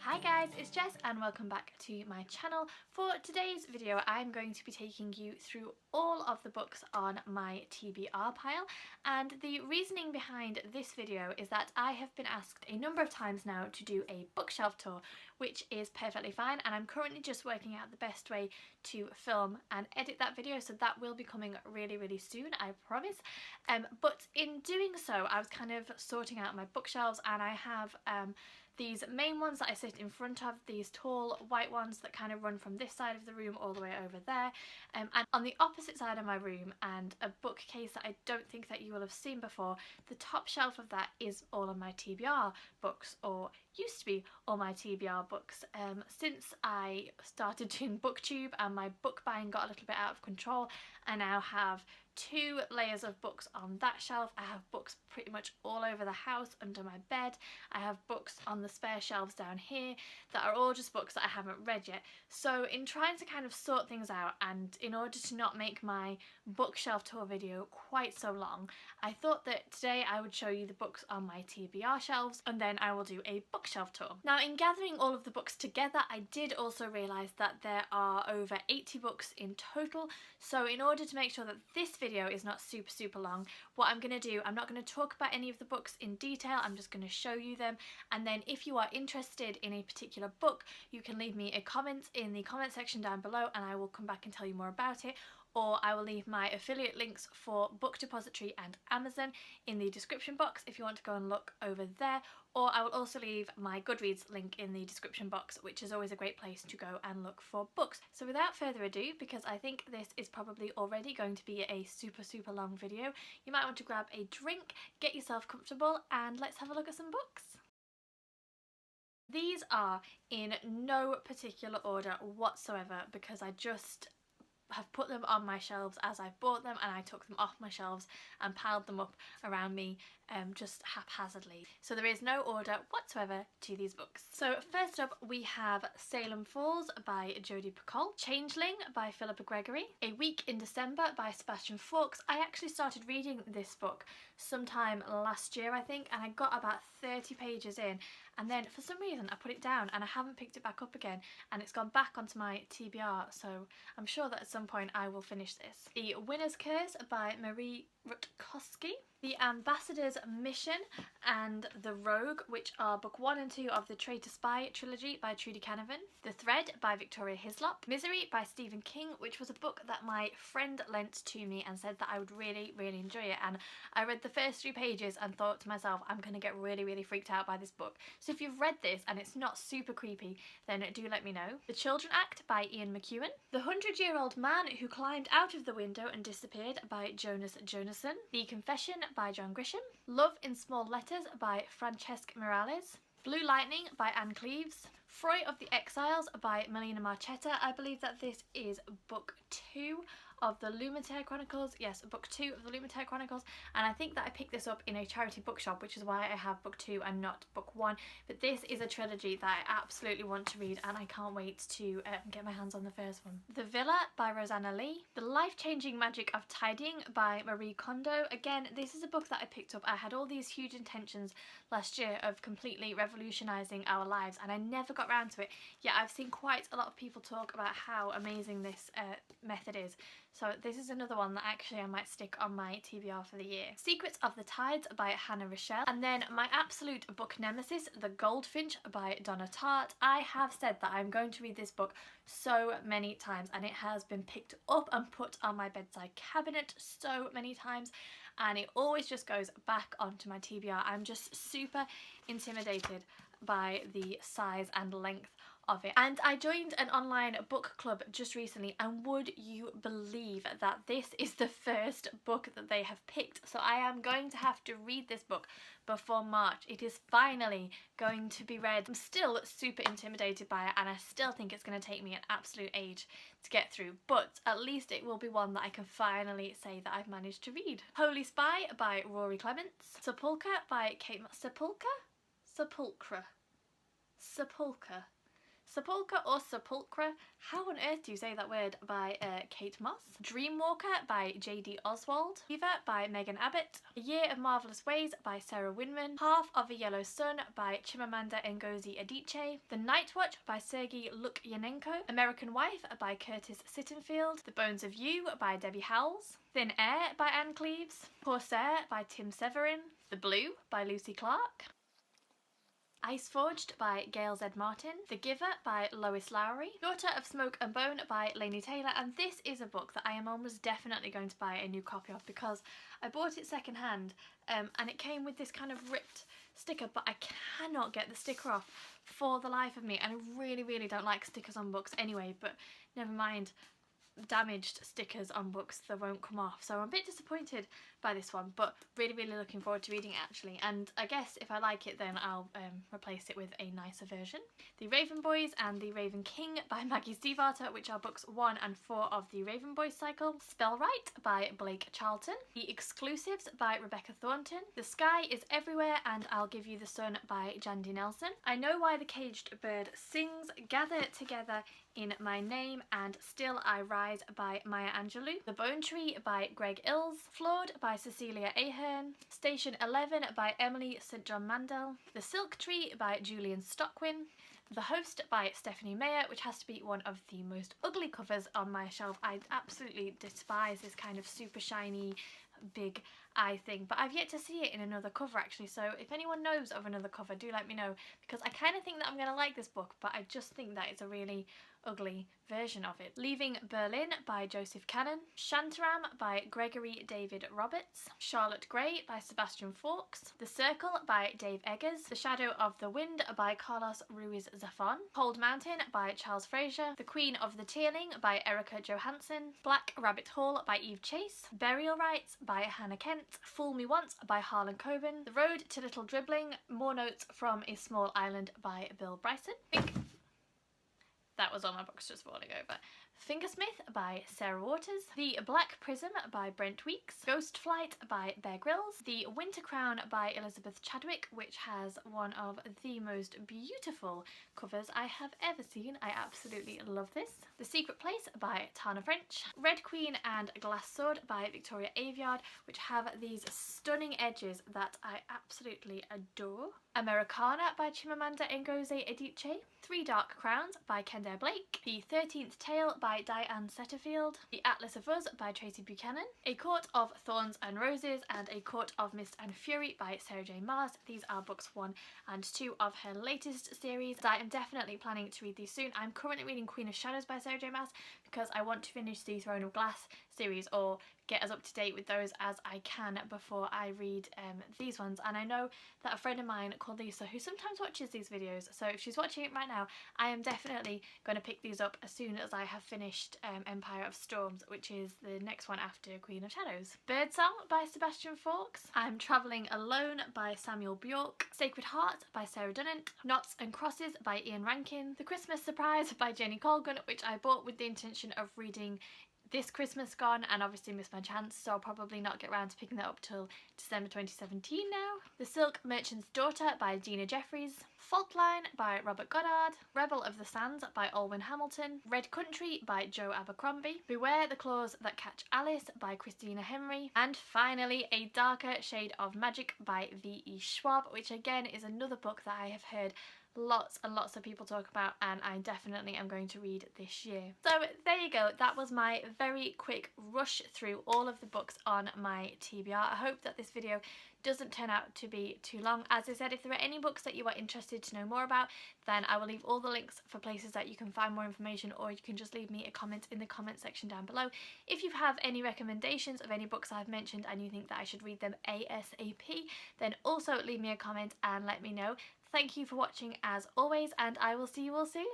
Hi guys, it's Jess and welcome back to my channel. For today's video I'm going to be taking you through all of the books on my TBR pile, and the reasoning behind this video is that I have been asked a number of times now to do a bookshelf tour, which is perfectly fine, and I'm currently just working out the best way to film and edit that video, so that will be coming really soon, I promise. But in doing so I was kind of sorting out my bookshelves, and I have these main ones that I sit in front of, these tall white ones that kind of run from this side of the room all the way over there, and on the opposite side of my room, and a bookcase that I don't think that you will have seen before. The top shelf of that is all of my TBR books, or used to be all my TBR books. Since I started doing booktube and my book buying got a little bit out of control, I now have 2 layers of books on that shelf. I have books pretty much all over the house under my bed. I have books on the spare shelves down here that are all just books that I haven't read yet. So in trying to kind of sort things out, and in order to not make my bookshelf tour video quite so long, I thought that today I would show you the books on my TBR shelves and then I will do a bookshelf tour. Now, in gathering all of the books together, I did also realise that there are over 80 books in total. So in order to make sure that this video is not super long, what I'm going to do, I'm not going to talk about any of the books in detail, I'm just going to show you them, and then if you are interested in a particular book, you can leave me a comment in the comment section down below and I will come back and tell you more about it, or I will leave my affiliate links for Book Depository and Amazon in the description box if you want to go and look over there, or I will also leave my Goodreads link in the description box, which is always a great place to go and look for books. So without further ado, because I think this is probably already going to be a super long video, you might want to grab a drink, get yourself comfortable, and let's have a look at some books. These are in no particular order whatsoever because I just have put them on my shelves as I bought them, and I took them off my shelves and piled them up around me just haphazardly. So there is no order whatsoever to these books. So first up we have Salem Falls by Jodi Picoult, Changeling by Philippa Gregory, A Week in December by Sebastian Faulks. I actually started reading this book sometime last year I think, and I got about 30 pages in, and then for some reason I put it down and I haven't picked it back up again, and it's gone back onto my TBR, so I'm sure that at some point I will finish this. The Winner's Curse by Marie Rutkowski, The Ambassador's Mission and The Rogue, which are book 1 and 2 of the Traitor Spy trilogy by Trudy Canavan, The Thread by Victoria Hislop, Misery by Stephen King, which was a book that my friend lent to me and said that I would really enjoy it, and I read the first 3 pages and thought to myself, I'm going to get really freaked out by this book. So if you've read this and it's not super creepy, then do let me know. The Children Act by Ian McEwan, The 100-Year-Old Man Who Climbed Out of the Window and Disappeared by Jonas Jonasson, The Confession by John Grisham, Love in Small Letters by Francesca Morales, Blue Lightning by Anne Cleeves, Froy of the Exiles by Melina Marchetta. I believe that this is book 2 of the Lumatere Chronicles. Yes, book 2 of the Lumatere Chronicles, and I think that I picked this up in a charity bookshop, which is why I have book 2 and not book 1. But this is a trilogy that I absolutely want to read, and I can't wait to get my hands on the first one. The Villa by Rosanna Lee, The Life-Changing Magic of Tidying by Marie Kondo. Again, this is a book that I picked up. I had all these huge intentions last year of completely revolutionising our lives, and I never got around to it. Yet I've seen quite a lot of people talk about how amazing this method is. So this is another one that actually I might stick on my TBR for the year. Secrets of the Tides by Hannah Rochelle. And then my absolute book nemesis, The Goldfinch by Donna Tartt. I have said that I'm going to read this book so many times, and it has been picked up and put on my bedside cabinet so many times, and it always just goes back onto my TBR. I'm just super intimidated by the size and length of it. And I joined an online book club just recently, and would you believe that this is the first book that they have picked? So I am going to have to read this book before March. It is finally going to be read. I'm still super intimidated by it, and I still think it's going to take me an absolute age to get through, but at least it will be one that I can finally say that I've managed to read. Holy Spy by Rory Clements, Sepulchre by Kate Sepulchre? Sepulchre or Sepulchre, how on earth do you say that word, by Kate Moss. Dreamwalker by J.D. Oswald. Fever by Megan Abbott. A Year of Marvellous Ways by Sarah Winman. Half of a Yellow Sun by Chimamanda Ngozi Adichie. The Night Watch by Sergei Lukyanenko. American Wife by Curtis Sittenfeld. The Bones of You by Debbie Howells. Thin Air by Anne Cleves. Corsair by Tim Severin. The Blue by Lucy Clark. Iceforged by Gail Z. Martin. The Giver by Lois Lowry. Daughter of Smoke and Bone by Laini Taylor, and this is a book that I am almost definitely going to buy a new copy of because I bought it second hand and it came with this kind of ripped sticker, but I cannot get the sticker off for the life of me, and I really don't like stickers on books anyway, but never mind damaged stickers on books that won't come off. So I'm a bit disappointed by this one, but really looking forward to reading it actually, and I guess if I like it then I'll replace it with a nicer version. The Raven Boys and The Raven King by Maggie Stiefvater, which are books 1 and 4 of the Raven Boys cycle. Spellright by Blake Charlton. The Exclusives by Rebecca Thornton. The Sky is Everywhere and I'll Give You the Sun by Jandy Nelson. I Know Why the Caged Bird Sings. Gather Together in My Name and Still I Rise by Maya Angelou. The Bone Tree by Greg Ills. Flawed by Cecilia Ahern. Station 11 by Emily St. John Mandel. The Silk Tree by Julian Stockwin. The Host by Stephanie Meyer, which has to be one of the most ugly covers on my shelf. I absolutely despise this kind of super shiny big eye thing, but I've yet to see it in another cover actually, so if anyone knows of another cover do let me know, because I kind of think that I'm going to like this book, but I just think that it's a really ugly version of it. Leaving Berlin by Joseph Cannon. Shantaram by Gregory David Roberts. Charlotte Gray by Sebastian Fawkes. The Circle by Dave Eggers. The Shadow of the Wind by Carlos Ruiz Zafon. Cold Mountain by Charles Fraser. The Queen of the Tearling by Erica Johansson. Black Rabbit Hall by Eve Chase. Burial Rites by Hannah Kent. Fool Me Once by Harlan Coben. The Road to Little Dribbling. More Notes from a Small Island by Bill Bryson. That was all my books just falling over. Fingersmith by Sarah Waters. The Black Prism by Brent Weeks. Ghost Flight by Bear Grylls. The Winter Crown by Elizabeth Chadwick, which has one of the most beautiful covers I have ever seen. I absolutely love this. The Secret Place by Tana French. Red Queen and Glass Sword by Victoria Aveyard, which have these stunning edges that I absolutely adore. Americana by Chimamanda Ngozi Adichie. Three Dark Crowns by Kendare Blake. The 13th Tale by Diane Setterfield. The Atlas of Us by Tracy Buchanan. A Court of Thorns and Roses and A Court of Mist and Fury by Sarah J Maas. These are books 1 and 2 of her latest series. I am definitely planning to read these soon. I'm currently reading Queen of Shadows by Sarah J Maas because I want to finish the Throne of Glass series, or get as up to date with those as I can before I read these ones. And I know that a friend of mine called Lisa, who sometimes watches these videos, so if she's watching it right now, I am definitely going to pick these up as soon as I have finished Empire of Storms, which is the next one after Queen of Shadows. Birdsong by Sebastian Fawkes. I'm Travelling Alone by Samuel Bjork. Sacred Heart by Sarah Dunnant. Knots and Crosses by Ian Rankin. The Christmas Surprise by Jenny Colgan, which I bought with the intention of reading this Christmas gone and obviously missed my chance, so I'll probably not get around to picking that up till December 2017 now. The Silk Merchant's Daughter by Gina Jeffries. Faultline by Robert Goddard. Rebel of the Sands by Alwyn Hamilton. Red Country by Joe Abercrombie. Beware the Claws That Catch Alice by Christina Henry. And finally, A Darker Shade of Magic by V.E. Schwab, which again is another book that I have heard lots and lots of people talk about, and I definitely am going to read this year. So there you go, that was my very quick rush through all of the books on my TBR. I hope that this video doesn't turn out to be too long. As I said, if there are any books that you are interested to know more about, then I will leave all the links for places that you can find more information, or you can just leave me a comment in the comment section down below. If you have any recommendations of any books I've mentioned and you think that I should read them ASAP, then also leave me a comment and let me know. Thank you for watching as always, and I will see you all soon.